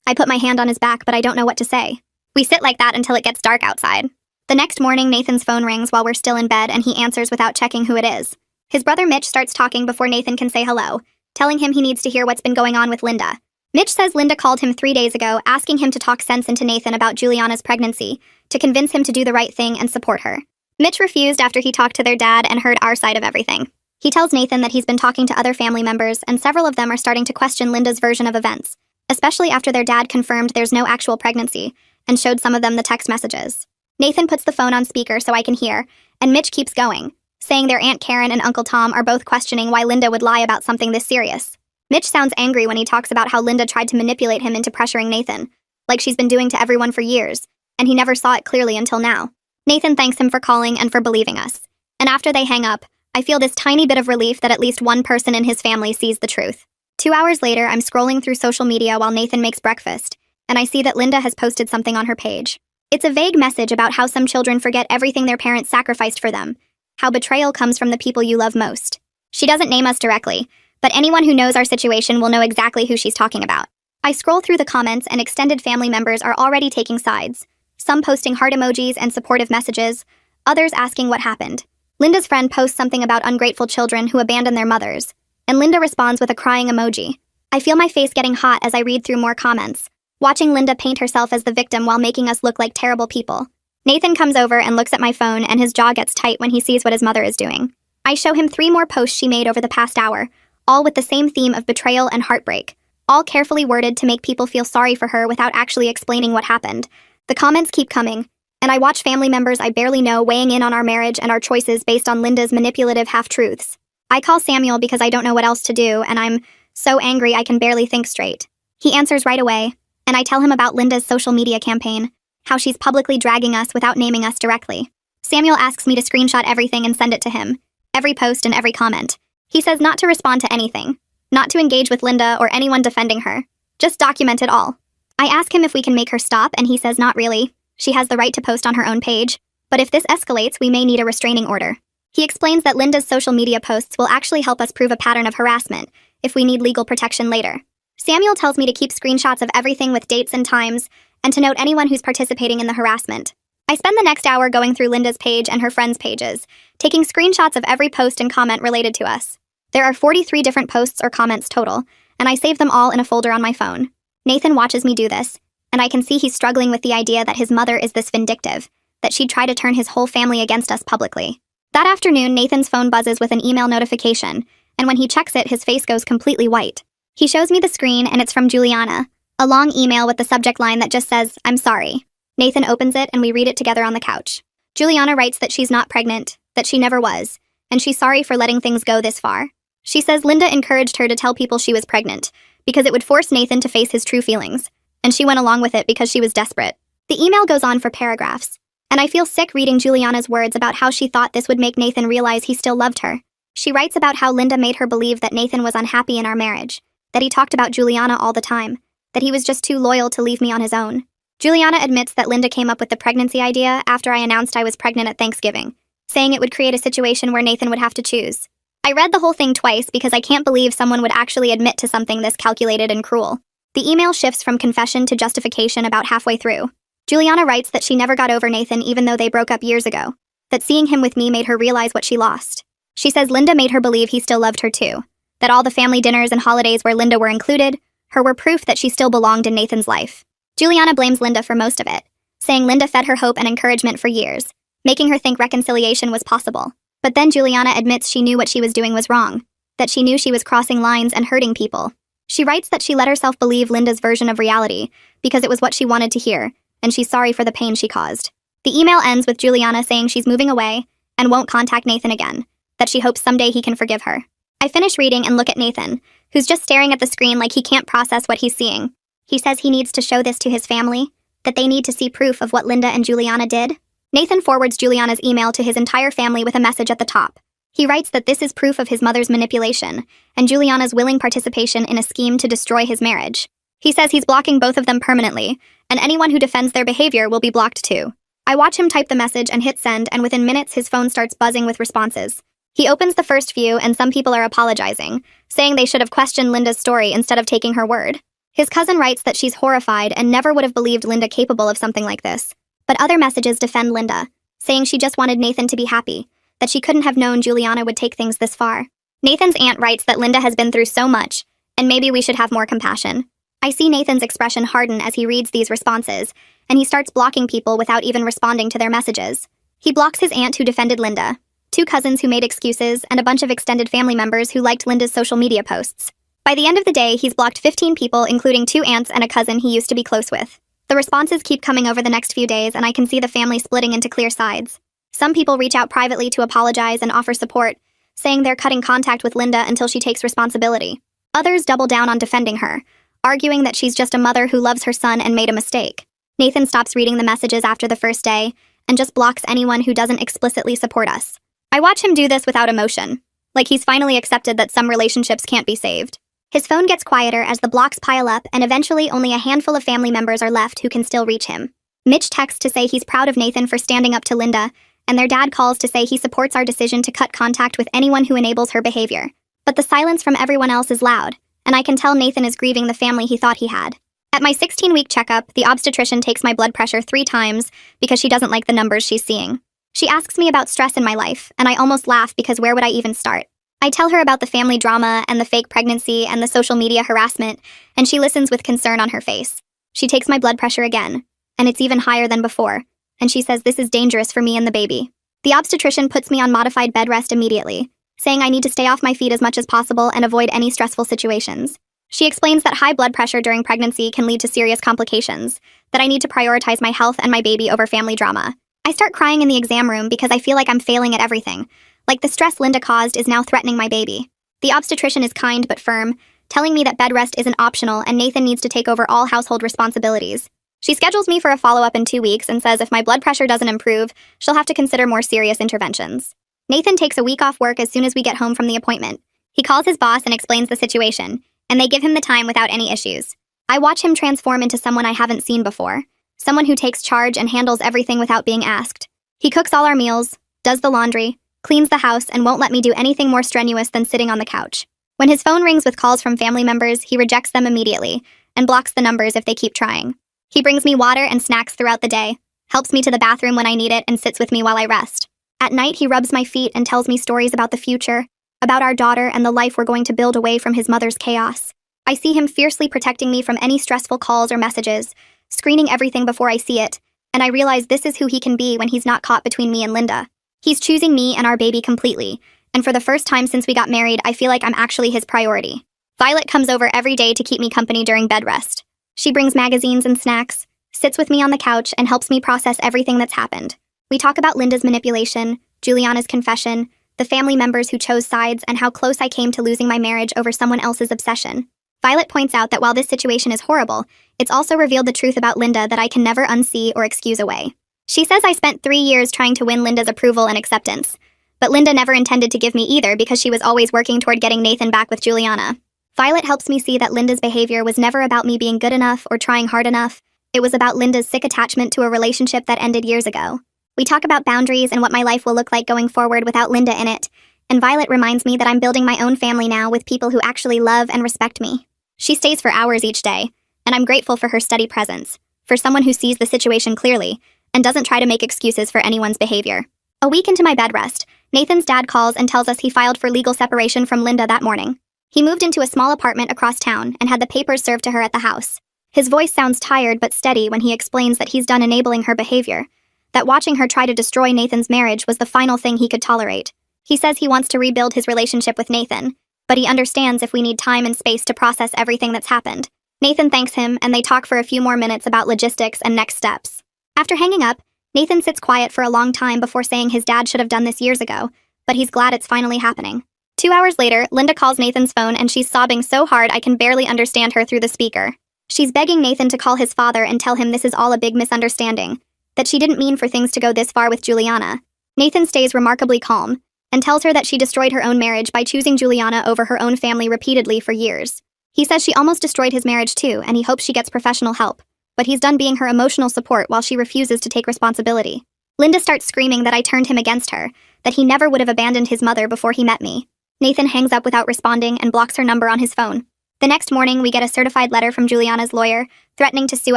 I put my hand on his back, but I don't know what to say. We sit like that until it gets dark outside. The next morning, Nathan's phone rings while we're still in bed and he answers without checking who it is. His brother Mitch starts talking before Nathan can say hello, telling him he needs to hear what's been going on with Linda. Mitch says Linda called him 3 days ago asking him to talk sense into Nathan about Juliana's pregnancy, to convince him to do the right thing and support her. Mitch refused after he talked to their dad and heard our side of everything. He tells Nathan that he's been talking to other family members and several of them are starting to question Linda's version of events, especially after their dad confirmed there's no actual pregnancy and showed some of them the text messages. Nathan puts the phone on speaker so I can hear, and Mitch keeps going, saying their Aunt Karen and Uncle Tom are both questioning why Linda would lie about something this serious. Mitch sounds angry when he talks about how Linda tried to manipulate him into pressuring Nathan, like she's been doing to everyone for years, and he never saw it clearly until now. Nathan thanks him for calling and for believing us. And after they hang up, I feel this tiny bit of relief that at least one person in his family sees the truth. 2 hours later, I'm scrolling through social media while Nathan makes breakfast, and I see that Linda has posted something on her page. It's a vague message about how some children forget everything their parents sacrificed for them, how betrayal comes from the people you love most. She doesn't name us directly, but anyone who knows our situation will know exactly who she's talking about. I scroll through the comments and extended family members are already taking sides, some posting heart emojis and supportive messages, others asking what happened. Linda's friend posts something about ungrateful children who abandon their mothers, and Linda responds with a crying emoji. I feel my face getting hot as I read through more comments, watching Linda paint herself as the victim while making us look like terrible people. Nathan comes over and looks at my phone and his jaw gets tight when he sees what his mother is doing. I show him 3 more posts she made over the past hour, all with the same theme of betrayal and heartbreak, all carefully worded to make people feel sorry for her without actually explaining what happened. The comments keep coming. And I watch family members I barely know weighing in on our marriage and our choices based on Linda's manipulative half-truths. I call Samuel because I don't know what else to do, and I'm so angry I can barely think straight. He answers right away, and I tell him about Linda's social media campaign, how she's publicly dragging us without naming us directly. Samuel asks me to screenshot everything and send it to him, every post and every comment. He says not to respond to anything, not to engage with Linda or anyone defending her, just document it all. I ask him if we can make her stop, and he says not really. She has the right to post on her own page, but if this escalates, we may need a restraining order. He explains that Linda's social media posts will actually help us prove a pattern of harassment if we need legal protection later. Samuel tells me to keep screenshots of everything with dates and times, and to note anyone who's participating in the harassment. I spend the next hour going through Linda's page and her friends' pages, taking screenshots of every post and comment related to us. There are 43 different posts or comments total, and I save them all in a folder on my phone. Nathan watches me do this, and I can see he's struggling with the idea that his mother is this vindictive, that she'd try to turn his whole family against us publicly. That afternoon, Nathan's phone buzzes with an email notification, and when he checks it, his face goes completely white. He shows me the screen, and it's from Juliana, a long email with the subject line that just says, "I'm sorry." Nathan opens it, and we read it together on the couch. Juliana writes that she's not pregnant, that she never was, and she's sorry for letting things go this far. She says Linda encouraged her to tell people she was pregnant, because it would force Nathan to face his true feelings, and she went along with it because she was desperate. The email goes on for paragraphs, and I feel sick reading Juliana's words about how she thought this would make Nathan realize he still loved her. She writes about how Linda made her believe that Nathan was unhappy in our marriage, that he talked about Juliana all the time, that he was just too loyal to leave me on his own. Juliana admits that Linda came up with the pregnancy idea after I announced I was pregnant at Thanksgiving, saying it would create a situation where Nathan would have to choose. I read the whole thing twice because I can't believe someone would actually admit to something this calculated and cruel. The email shifts from confession to justification about halfway through. Juliana writes that she never got over Nathan even though they broke up years ago, that seeing him with me made her realize what she lost. She says Linda made her believe he still loved her too, that all the family dinners and holidays where Linda were included, her were proof that she still belonged in Nathan's life. Juliana blames Linda for most of it, saying Linda fed her hope and encouragement for years, making her think reconciliation was possible. But then Juliana admits she knew what she was doing was wrong, that she knew she was crossing lines and hurting people. She writes that she let herself believe Linda's version of reality because it was what she wanted to hear, and she's sorry for the pain she caused. The email ends with Juliana saying she's moving away and won't contact Nathan again, that she hopes someday he can forgive her. I finish reading and look at Nathan, who's just staring at the screen like he can't process what he's seeing. He says he needs to show this to his family, that they need to see proof of what Linda and Juliana did. Nathan forwards Juliana's email to his entire family with a message at the top. He writes that this is proof of his mother's manipulation and Juliana's willing participation in a scheme to destroy his marriage. He says he's blocking both of them permanently, and anyone who defends their behavior will be blocked too. I watch him type the message and hit send, and within minutes his phone starts buzzing with responses. He opens the first few, and some people are apologizing, saying they should have questioned Linda's story instead of taking her word. His cousin writes that she's horrified and never would have believed Linda capable of something like this. But other messages defend Linda, saying she just wanted Nathan to be happy, that she couldn't have known Juliana would take things this far. Nathan's aunt writes that Linda has been through so much, and maybe we should have more compassion. I see Nathan's expression harden as he reads these responses, and he starts blocking people without even responding to their messages. He blocks his aunt who defended Linda, 2 cousins who made excuses, and a bunch of extended family members who liked Linda's social media posts. By the end of the day, he's blocked 15 people, including 2 aunts and a cousin he used to be close with. The responses keep coming over the next few days, and I can see the family splitting into clear sides. Some people reach out privately to apologize and offer support, saying they're cutting contact with Linda until she takes responsibility. Others double down on defending her, arguing that she's just a mother who loves her son and made a mistake. Nathan stops reading the messages after the first day and just blocks anyone who doesn't explicitly support us. I watch him do this without emotion, like he's finally accepted that some relationships can't be saved. His phone gets quieter as the blocks pile up, and eventually only a handful of family members are left who can still reach him. Mitch texts to say he's proud of Nathan for standing up to Linda, and their dad calls to say he supports our decision to cut contact with anyone who enables her behavior. But the silence from everyone else is loud, and I can tell Nathan is grieving the family he thought he had. At my 16-week checkup, the obstetrician takes my blood pressure 3 times because she doesn't like the numbers she's seeing. She asks me about stress in my life, and I almost laugh because where would I even start? I tell her about the family drama and the fake pregnancy and the social media harassment, and she listens with concern on her face. She takes my blood pressure again, and it's even higher than before, and she says this is dangerous for me and the baby. The obstetrician puts me on modified bed rest immediately, saying I need to stay off my feet as much as possible and avoid any stressful situations. She explains that high blood pressure during pregnancy can lead to serious complications, that I need to prioritize my health and my baby over family drama. I start crying in the exam room because I feel like I'm failing at everything, like the stress Linda caused is now threatening my baby. The obstetrician is kind but firm, telling me that bed rest isn't optional and Nathan needs to take over all household responsibilities. She schedules me for a follow-up in 2 weeks and says if my blood pressure doesn't improve, she'll have to consider more serious interventions. Nathan takes a week off work as soon as we get home from the appointment. He calls his boss and explains the situation, and they give him the time without any issues. I watch him transform into someone I haven't seen before, someone who takes charge and handles everything without being asked. He cooks all our meals, does the laundry, cleans the house, and won't let me do anything more strenuous than sitting on the couch. When his phone rings with calls from family members, he rejects them immediately and blocks the numbers if they keep trying. He brings me water and snacks throughout the day, helps me to the bathroom when I need it, and sits with me while I rest. At night, he rubs my feet and tells me stories about the future, about our daughter and the life we're going to build away from his mother's chaos. I see him fiercely protecting me from any stressful calls or messages, screening everything before I see it, and I realize this is who he can be when he's not caught between me and Linda. He's choosing me and our baby completely, and for the first time since we got married, I feel like I'm actually his priority. Violet comes over every day to keep me company during bed rest. She brings magazines and snacks, sits with me on the couch, and helps me process everything that's happened. We talk about Linda's manipulation, Juliana's confession, the family members who chose sides, and how close I came to losing my marriage over someone else's obsession. Violet points out that while this situation is horrible, it's also revealed the truth about Linda that I can never unsee or excuse away. She says I spent 3 years trying to win Linda's approval and acceptance, but Linda never intended to give me either because she was always working toward getting Nathan back with Juliana. Violet helps me see that Linda's behavior was never about me being good enough or trying hard enough. It was about Linda's sick attachment to a relationship that ended years ago. We talk about boundaries and what my life will look like going forward without Linda in it, and Violet reminds me that I'm building my own family now with people who actually love and respect me. She stays for hours each day, and I'm grateful for her steady presence, for someone who sees the situation clearly and doesn't try to make excuses for anyone's behavior. A week into my bed rest, Nathan's dad calls and tells us he filed for legal separation from Linda that morning. He moved into a small apartment across town and had the papers served to her at the house. His voice sounds tired but steady when he explains that he's done enabling her behavior, that watching her try to destroy Nathan's marriage was the final thing he could tolerate. He says he wants to rebuild his relationship with Nathan, but he understands if we need time and space to process everything that's happened. Nathan thanks him, and they talk for a few more minutes about logistics and next steps. After hanging up, Nathan sits quiet for a long time before saying his dad should have done this years ago, but he's glad it's finally happening. 2 hours later, Linda calls Nathan's phone and she's sobbing so hard I can barely understand her through the speaker. She's begging Nathan to call his father and tell him this is all a big misunderstanding, that she didn't mean for things to go this far with Juliana. Nathan stays remarkably calm and tells her that she destroyed her own marriage by choosing Juliana over her own family repeatedly for years. He says she almost destroyed his marriage too, and he hopes she gets professional help, but he's done being her emotional support while she refuses to take responsibility. Linda starts screaming that I turned him against her, that he never would have abandoned his mother before he met me. Nathan hangs up without responding and blocks her number on his phone. The next morning, we get a certified letter from Juliana's lawyer, threatening to sue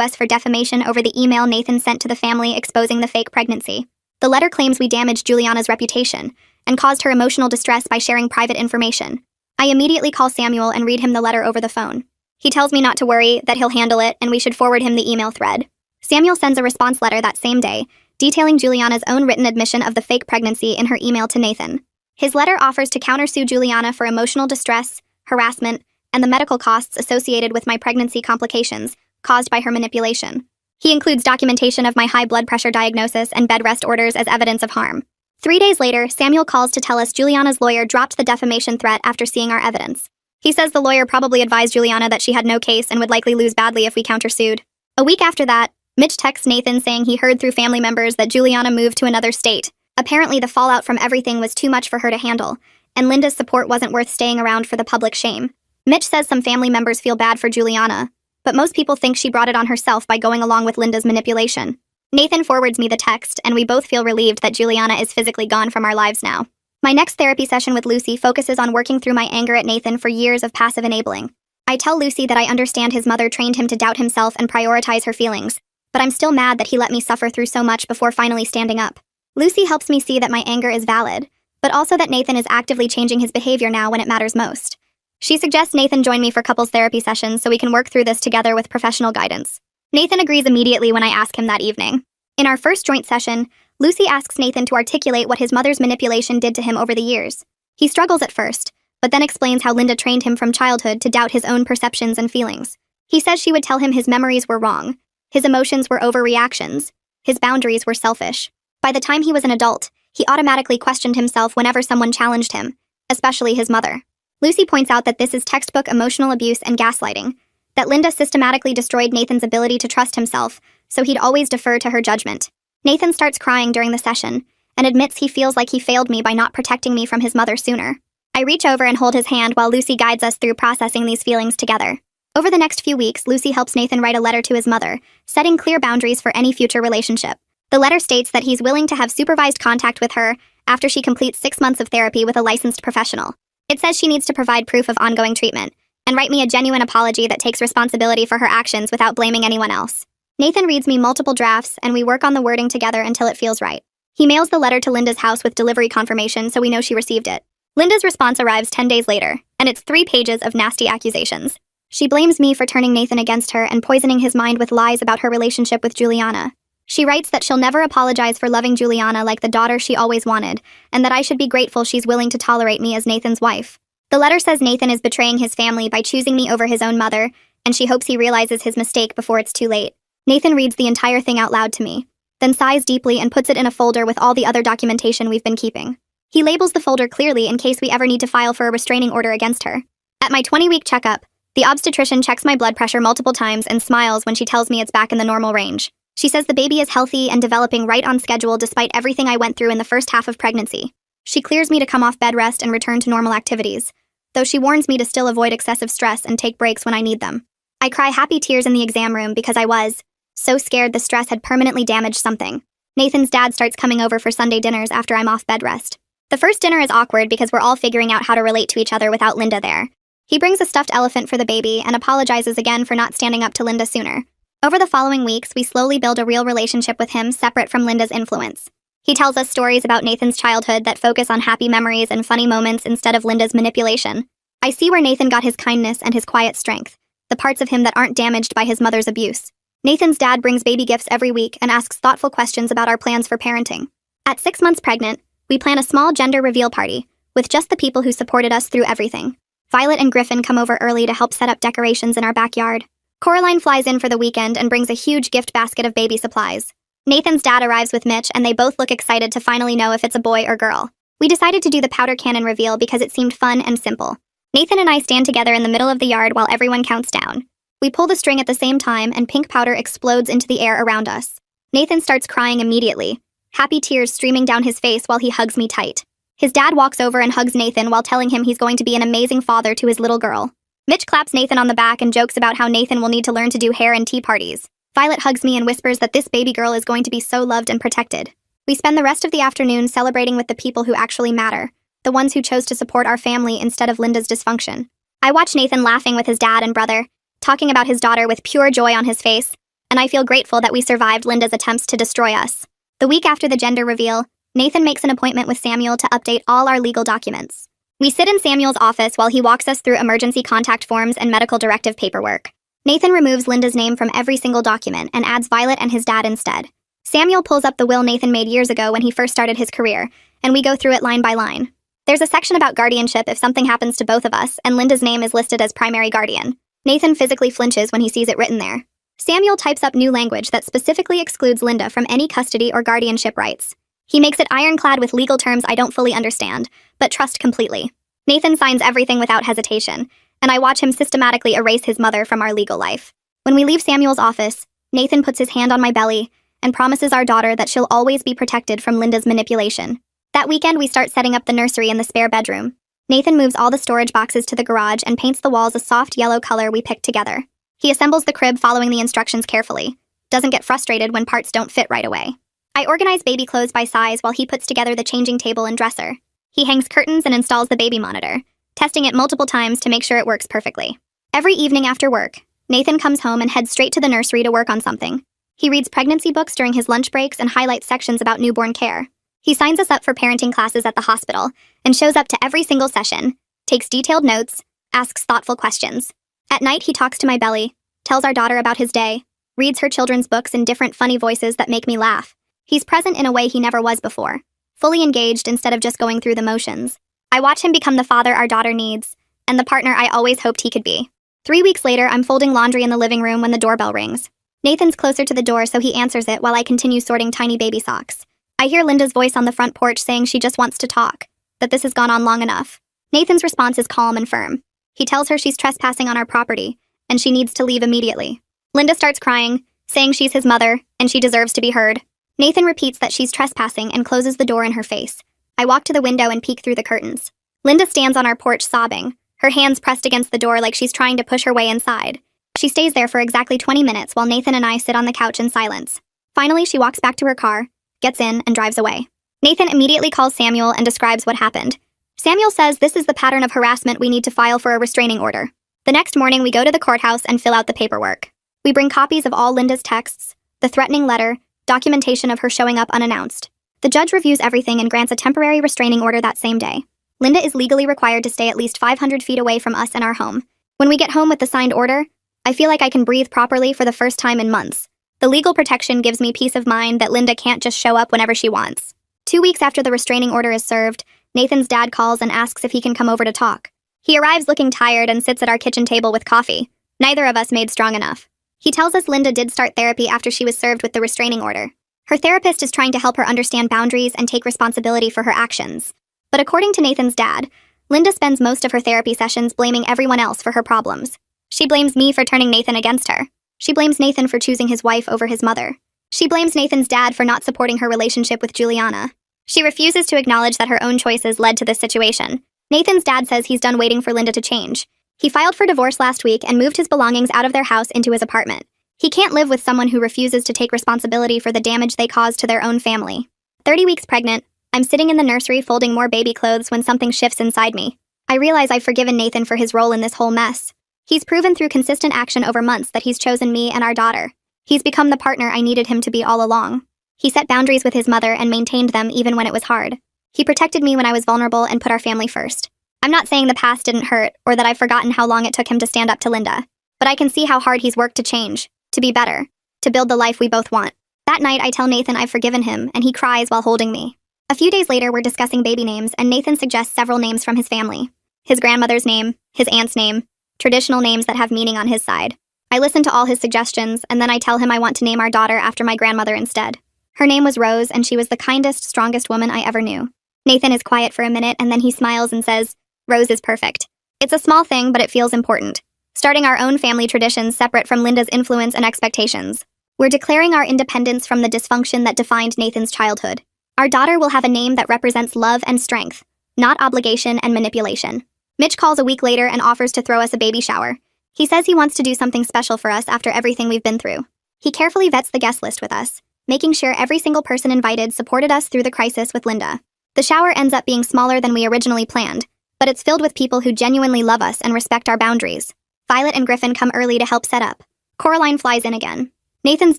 us for defamation over the email Nathan sent to the family exposing the fake pregnancy. The letter claims we damaged Juliana's reputation and caused her emotional distress by sharing private information. I immediately call Samuel and read him the letter over the phone. He tells me not to worry, that he'll handle it, and we should forward him the email thread. Samuel sends a response letter that same day, detailing Juliana's own written admission of the fake pregnancy in her email to Nathan. His letter offers to countersue Juliana for emotional distress, harassment, and the medical costs associated with my pregnancy complications caused by her manipulation. He includes documentation of my high blood pressure diagnosis and bed rest orders as evidence of harm. 3 days later, Samuel calls to tell us Juliana's lawyer dropped the defamation threat after seeing our evidence. He says the lawyer probably advised Juliana that she had no case and would likely lose badly if we countersued. A week after that, Mitch texts Nathan saying he heard through family members that Juliana moved to another state. Apparently, the fallout from everything was too much for her to handle, and Linda's support wasn't worth staying around for the public shame. Mitch says some family members feel bad for Juliana, but most people think she brought it on herself by going along with Linda's manipulation. Nathan forwards me the text, and we both feel relieved that Juliana is physically gone from our lives now. My next therapy session with Lucy focuses on working through my anger at Nathan for years of passive enabling. I tell Lucy that I understand his mother trained him to doubt himself and prioritize her feelings, but I'm still mad that he let me suffer through so much before finally standing up. Lucy helps me see that my anger is valid, but also that Nathan is actively changing his behavior now when it matters most. She suggests Nathan join me for couples therapy sessions so we can work through this together with professional guidance. Nathan agrees immediately when I ask him that evening. In our first joint session, Lucy asks Nathan to articulate what his mother's manipulation did to him over the years. He struggles at first, but then explains how Linda trained him from childhood to doubt his own perceptions and feelings. He says she would tell him his memories were wrong, his emotions were overreactions, his boundaries were selfish. By the time he was an adult, he automatically questioned himself whenever someone challenged him, especially his mother. Lucy points out that this is textbook emotional abuse and gaslighting, that Linda systematically destroyed Nathan's ability to trust himself, so he'd always defer to her judgment. Nathan starts crying during the session, and admits he feels like he failed me by not protecting me from his mother sooner. I reach over and hold his hand while Lucy guides us through processing these feelings together. Over the next few weeks, Lucy helps Nathan write a letter to his mother, setting clear boundaries for any future relationship. The letter states that he's willing to have supervised contact with her after she completes 6 months of therapy with a licensed professional. It says she needs to provide proof of ongoing treatment, and write me a genuine apology that takes responsibility for her actions without blaming anyone else. Nathan reads me multiple drafts, and we work on the wording together until it feels right. He mails the letter to Linda's house with delivery confirmation so we know she received it. Linda's response arrives 10 days later, and it's 3 pages of nasty accusations. She blames me for turning Nathan against her and poisoning his mind with lies about her relationship with Juliana. She writes that she'll never apologize for loving Juliana like the daughter she always wanted, and that I should be grateful she's willing to tolerate me as Nathan's wife. The letter says Nathan is betraying his family by choosing me over his own mother, and she hopes he realizes his mistake before it's too late. Nathan reads the entire thing out loud to me, then sighs deeply and puts it in a folder with all the other documentation we've been keeping. He labels the folder clearly in case we ever need to file for a restraining order against her. At my 20-week checkup, the obstetrician checks my blood pressure multiple times and smiles when she tells me it's back in the normal range. She says the baby is healthy and developing right on schedule despite everything I went through in the first half of pregnancy. She clears me to come off bed rest and return to normal activities, though she warns me to still avoid excessive stress and take breaks when I need them. I cry happy tears in the exam room because I was so scared the stress had permanently damaged something. Nathan's dad starts coming over for Sunday dinners after I'm off bed rest. The first dinner is awkward because we're all figuring out how to relate to each other without Linda there. He brings a stuffed elephant for the baby and apologizes again for not standing up to Linda sooner. Over the following weeks, we slowly build a real relationship with him separate from Linda's influence. He tells us stories about Nathan's childhood that focus on happy memories and funny moments instead of Linda's manipulation. I see where Nathan got his kindness and his quiet strength, the parts of him that aren't damaged by his mother's abuse. Nathan's dad brings baby gifts every week and asks thoughtful questions about our plans for parenting. At 6 months pregnant, we plan a small gender reveal party, with just the people who supported us through everything. Violet and Griffin come over early to help set up decorations in our backyard. Coraline flies in for the weekend and brings a huge gift basket of baby supplies. Nathan's dad arrives with Mitch, and they both look excited to finally know if it's a boy or girl. We decided to do the powder cannon reveal because it seemed fun and simple. Nathan and I stand together in the middle of the yard while everyone counts down. We pull the string at the same time, and pink powder explodes into the air around us. Nathan starts crying immediately, happy tears streaming down his face while he hugs me tight. His dad walks over and hugs Nathan while telling him he's going to be an amazing father to his little girl. Mitch claps Nathan on the back and jokes about how Nathan will need to learn to do hair and tea parties. Violet hugs me and whispers that this baby girl is going to be so loved and protected. We spend the rest of the afternoon celebrating with the people who actually matter, the ones who chose to support our family instead of Linda's dysfunction. I watch Nathan laughing with his dad and brother, talking about his daughter with pure joy on his face, and I feel grateful that we survived Linda's attempts to destroy us. The week after the gender reveal, Nathan makes an appointment with Samuel to update all our legal documents. We sit in Samuel's office while he walks us through emergency contact forms and medical directive paperwork. Nathan removes Linda's name from every single document and adds Violet and his dad instead. Samuel pulls up the will Nathan made years ago when he first started his career, and we go through it line by line. There's a section about guardianship if something happens to both of us, and Linda's name is listed as primary guardian. Nathan physically flinches when he sees it written there. Samuel types up new language that specifically excludes Linda from any custody or guardianship rights. He makes it ironclad with legal terms I don't fully understand, but trust completely. Nathan signs everything without hesitation, and I watch him systematically erase his mother from our legal life. When we leave Samuel's office, Nathan puts his hand on my belly and promises our daughter that she'll always be protected from Linda's manipulation. That weekend, we start setting up the nursery in the spare bedroom. Nathan moves all the storage boxes to the garage and paints the walls a soft yellow color we picked together. He assembles the crib following the instructions carefully, doesn't get frustrated when parts don't fit right away. I organize baby clothes by size while he puts together the changing table and dresser. He hangs curtains and installs the baby monitor, testing it multiple times to make sure it works perfectly. Every evening after work, Nathan comes home and heads straight to the nursery to work on something. He reads pregnancy books during his lunch breaks and highlights sections about newborn care. He signs us up for parenting classes at the hospital and shows up to every single session, takes detailed notes, asks thoughtful questions. At night, he talks to my belly, tells our daughter about his day, reads her children's books in different funny voices that make me laugh. He's present in a way he never was before, fully engaged instead of just going through the motions. I watch him become the father our daughter needs, and the partner I always hoped he could be. 3 weeks later, I'm folding laundry in the living room when the doorbell rings. Nathan's closer to the door, so he answers it while I continue sorting tiny baby socks. I hear Linda's voice on the front porch saying she just wants to talk, that this has gone on long enough. Nathan's response is calm and firm. He tells her she's trespassing on our property, and she needs to leave immediately. Linda starts crying, saying she's his mother, and she deserves to be heard. Nathan repeats that she's trespassing and closes the door in her face. I walk to the window and peek through the curtains. Linda stands on our porch sobbing, her hands pressed against the door like she's trying to push her way inside. She stays there for exactly 20 minutes while Nathan and I sit on the couch in silence. Finally, she walks back to her car, gets in, and drives away. Nathan immediately calls Samuel and describes what happened. Samuel says this is the pattern of harassment we need to file for a restraining order. The next morning, we go to the courthouse and fill out the paperwork. We bring copies of all Linda's texts, the threatening letter, documentation of her showing up unannounced. The judge reviews everything and grants a temporary restraining order that same day. Linda is legally required to stay at least 500 feet away from us and our home. When we get home with the signed order, I feel like I can breathe properly for the first time in months. The legal protection gives me peace of mind that Linda can't just show up whenever she wants. 2 weeks after the restraining order is served, Nathan's dad calls and asks if he can come over to talk. He arrives looking tired and sits at our kitchen table with coffee. Neither of us made strong enough. He tells us Linda did start therapy after she was served with the restraining order. Her therapist is trying to help her understand boundaries and take responsibility for her actions. But according to Nathan's dad, Linda spends most of her therapy sessions blaming everyone else for her problems. She blames me for turning Nathan against her. She blames Nathan for choosing his wife over his mother. She blames Nathan's dad for not supporting her relationship with Juliana. She refuses to acknowledge that her own choices led to this situation. Nathan's dad says he's done waiting for Linda to change. He filed for divorce last week and moved his belongings out of their house into his apartment. He can't live with someone who refuses to take responsibility for the damage they caused to their own family. 30 weeks pregnant, I'm sitting in the nursery folding more baby clothes when something shifts inside me. I realize I've forgiven Nathan for his role in this whole mess. He's proven through consistent action over months that he's chosen me and our daughter. He's become the partner I needed him to be all along. He set boundaries with his mother and maintained them even when it was hard. He protected me when I was vulnerable and put our family first. I'm not saying the past didn't hurt or that I've forgotten how long it took him to stand up to Linda, but I can see how hard he's worked to change, to be better, to build the life we both want. That night, I tell Nathan I've forgiven him, and he cries while holding me. A few days later, we're discussing baby names, and Nathan suggests several names from his family. His grandmother's name, his aunt's name, traditional names that have meaning on his side. I listen to all his suggestions, and then I tell him I want to name our daughter after my grandmother instead. Her name was Rose, and she was the kindest, strongest woman I ever knew. Nathan is quiet for a minute, and then he smiles and says, Rose is perfect. It's a small thing, but it feels important. Starting our own family traditions separate from Linda's influence and expectations. We're declaring our independence from the dysfunction that defined Nathan's childhood. Our daughter will have a name that represents love and strength, not obligation and manipulation. Mitch calls a week later and offers to throw us a baby shower. He says he wants to do something special for us after everything we've been through. He carefully vets the guest list with us, making sure every single person invited supported us through the crisis with Linda. The shower ends up being smaller than we originally planned, but it's filled with people who genuinely love us and respect our boundaries. Violet and Griffin come early to help set up. Coraline flies in again. Nathan's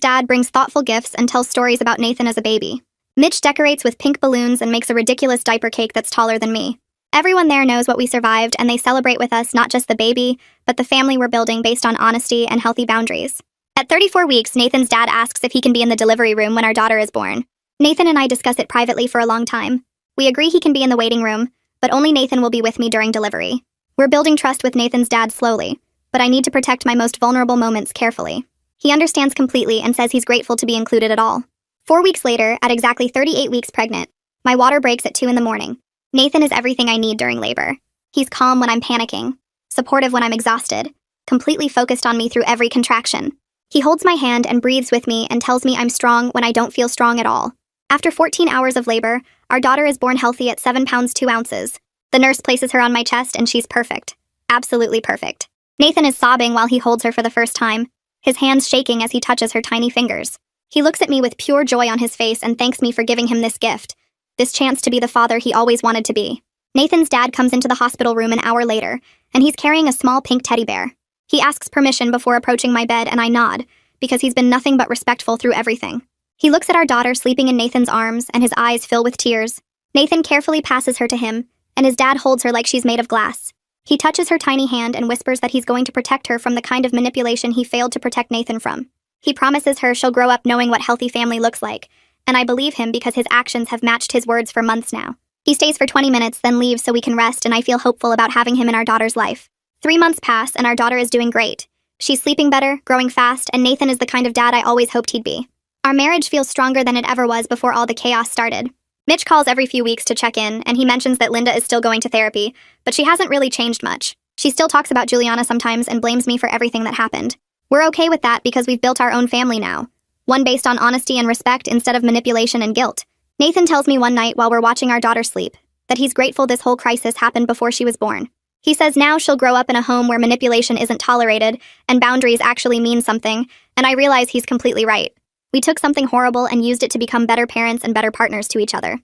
dad brings thoughtful gifts and tells stories about Nathan as a baby. Mitch decorates with pink balloons and makes a ridiculous diaper cake that's taller than me. Everyone there knows what we survived, and they celebrate with us not just the baby, but the family we're building based on honesty and healthy boundaries. At 34 weeks, Nathan's dad asks if he can be in the delivery room when our daughter is born. Nathan and I discuss it privately for a long time. We agree he can be in the waiting room, but only Nathan will be with me during delivery. We're building trust with Nathan's dad slowly, but I need to protect my most vulnerable moments carefully. He understands completely and says he's grateful to be included at all. 4 weeks later, at exactly 38 weeks pregnant, my water breaks at 2 a.m. Nathan is everything I need during labor. He's calm when I'm panicking, supportive when I'm exhausted, completely focused on me through every contraction. He holds my hand and breathes with me and tells me I'm strong when I don't feel strong at all. After 14 hours of labor, our daughter is born healthy at 7 pounds 2 ounces. The nurse places her on my chest and she's perfect. Absolutely perfect. Nathan is sobbing while he holds her for the first time, his hands shaking as he touches her tiny fingers. He looks at me with pure joy on his face and thanks me for giving him this gift, this chance to be the father he always wanted to be. Nathan's dad comes into the hospital room an hour later, and he's carrying a small pink teddy bear. He asks permission before approaching my bed, and I nod, because he's been nothing but respectful through everything. He looks at our daughter sleeping in Nathan's arms, and his eyes fill with tears. Nathan carefully passes her to him, and his dad holds her like she's made of glass. He touches her tiny hand and whispers that he's going to protect her from the kind of manipulation he failed to protect Nathan from. He promises her she'll grow up knowing what healthy family looks like, and I believe him because his actions have matched his words for months now. He stays for 20 minutes, then leaves so we can rest, and I feel hopeful about having him in our daughter's life. 3 months pass, and our daughter is doing great. She's sleeping better, growing fast, and Nathan is the kind of dad I always hoped he'd be. Our marriage feels stronger than it ever was before all the chaos started. Mitch calls every few weeks to check in, and he mentions that Linda is still going to therapy, but she hasn't really changed much. She still talks about Juliana sometimes and blames me for everything that happened. We're okay with that because we've built our own family now. One based on honesty and respect instead of manipulation and guilt. Nathan tells me one night while we're watching our daughter sleep that he's grateful this whole crisis happened before she was born. He says now she'll grow up in a home where manipulation isn't tolerated and boundaries actually mean something, and I realize he's completely right. We took something horrible and used it to become better parents and better partners to each other.